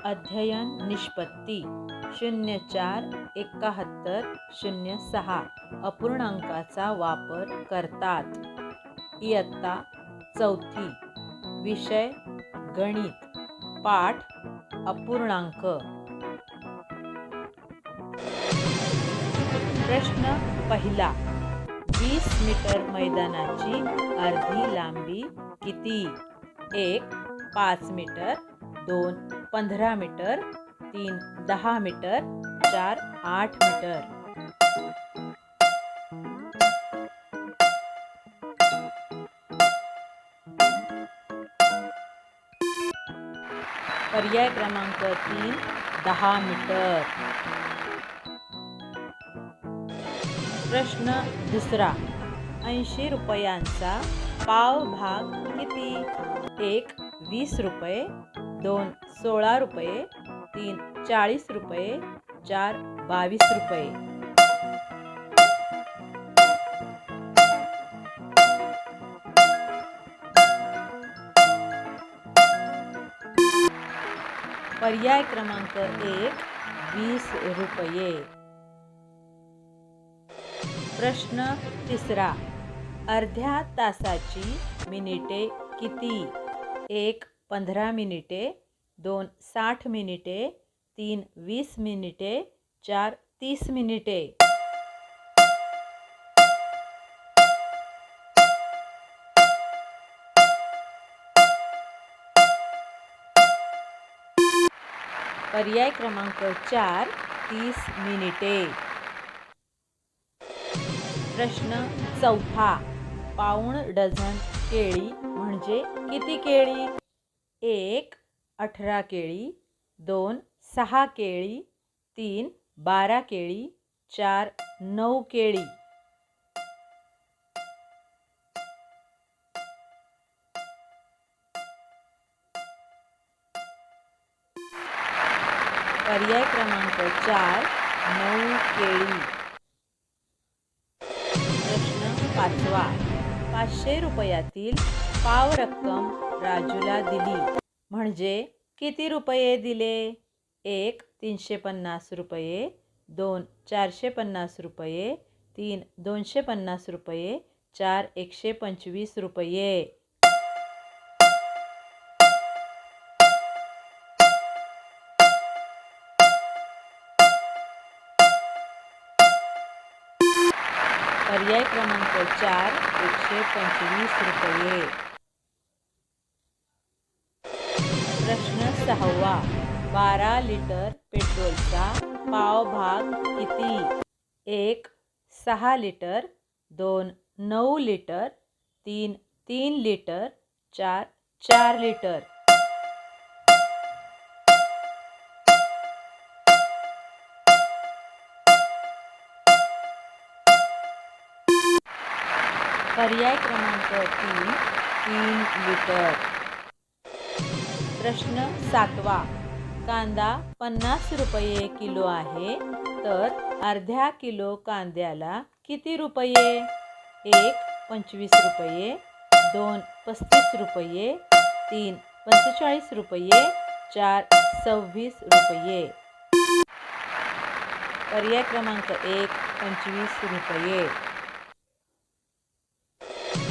अध्ययन निष्पत्ती 047106 अपूर्णांकाचा वापर करतात। इयत्ता चौथी, विषय गणित, पाठ अपूर्णांक। प्रश्न पहिला, 20 मीटर मैदानाची अर्धी लांबी किती? 1 5 मीटर, 2 15 मीटर, 3 10 मीटर, 4 8 मीटर। पर्याय क्रमांक 3 10 मीटर। प्रश्न दुसरा, 80 रुपयांचा पाव भाग किती? 1 20 रुपये, 2 16 रुपये, 3 40 रुपये, 4 22 रुपये। पर्याय क्रमांक 1 20 रुपये। प्रश्न तिसरा, अर्ध्या तासाची मिनिटे किती? 1 15 मिनिटे, 2 60 मिनिटे, 3 20 मिनिटे, 4 30 मिनिटे। पर्याय क्रमांक 4 30 मिनिटे। प्रश्न चौथा, पाऊण डझन केळी म्हणजे किती केळी? 1 18 केळी, 2 6 केळी, 3 12 केळी, 4 9 केळी। पर्याय क्रमांक 4 9 केळी। प्रश्न पाचवा, 500 रुपयातील पाव रक्कम राजूला दिली म्हणजे किती रुपये दिले? 1 350 रुपये, 2 450 रुपये, 3 250 रुपये, 4 125 रुपये। पर्याय क्रमांक 4 125 रुपये। प्रश्न सहावा, 12 लिटर पेट्रोलचा पाव भाग किती? 1 6 लिटर, 2 9 लिटर, 3 3 लिटर, 4 4 लिटर। पर्याय क्रमांक 3 3 लिटर। प्रश्न सातवा, कांदा 50 रुपये किलो आहे तर अर्ध्या किलो कांद्याला किती रुपये? 1 25 रुपये, 2 35 रुपये, 3 45 रुपये, 4 26 रुपये। पर्याय क्रमांक 1 25 रुपये।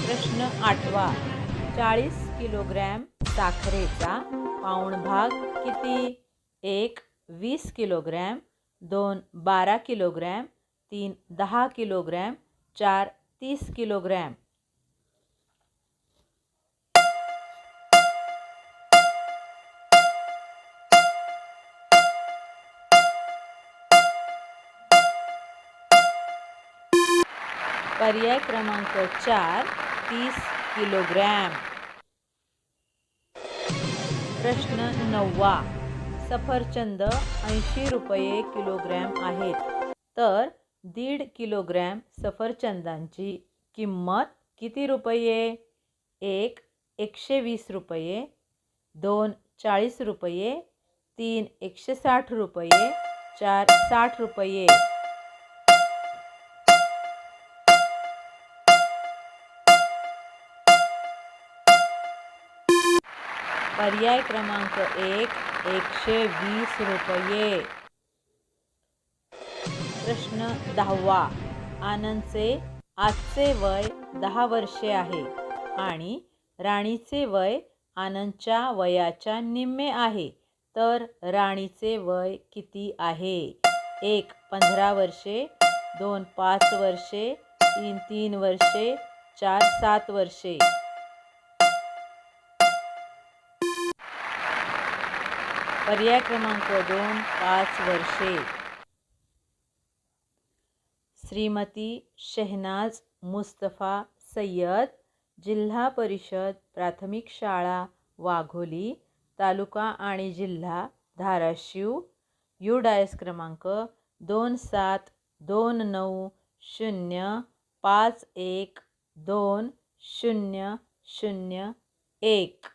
प्रश्न आठवा, 40 किलोग्रॅम साखरेचा पाऊण भाग किती? 1 20 किलोग्रॅम, 2 12 किलोग्रॅम, 3 10 किलोग्रॅम, 4 30 किलोग्रॅम। पर्याय क्रमांक 4 30 किलोग्रॅम। प्रश्न नववा, सफरचंद 80 रुपये किलोग्रॅम आहेत तर 1.5 किलोग्रॅम सफरचंदांची किंमत किती रुपये? 1 120 रुपये, 2 40 रुपये, 3 160 रुपये, 4 60 रुपये। पर्याय क्रमांक 1 120 रुपये. प्रश्न 10वा. आनंदचे आजचे वय 10 वर्षे आहे आणि राणीचे वय आनंदच्या वयाच्या निम्मे आहे, तर राणीचे वय किती आहे? 1. 15 वर्षे, 2. 5 वर्षे, 3. 3 वर्षे, 4. 7 वर्षे. पर्याय क्रमांक 2. 5 वर्षे. श्रीमती शहनाज मुस्तफा सय्यद, जिल्हा परिषद प्राथमिक शाळा वाघोली, तालुका आणि जिल्हा धाराशिव. यू डायस क्रमांक 272905120001.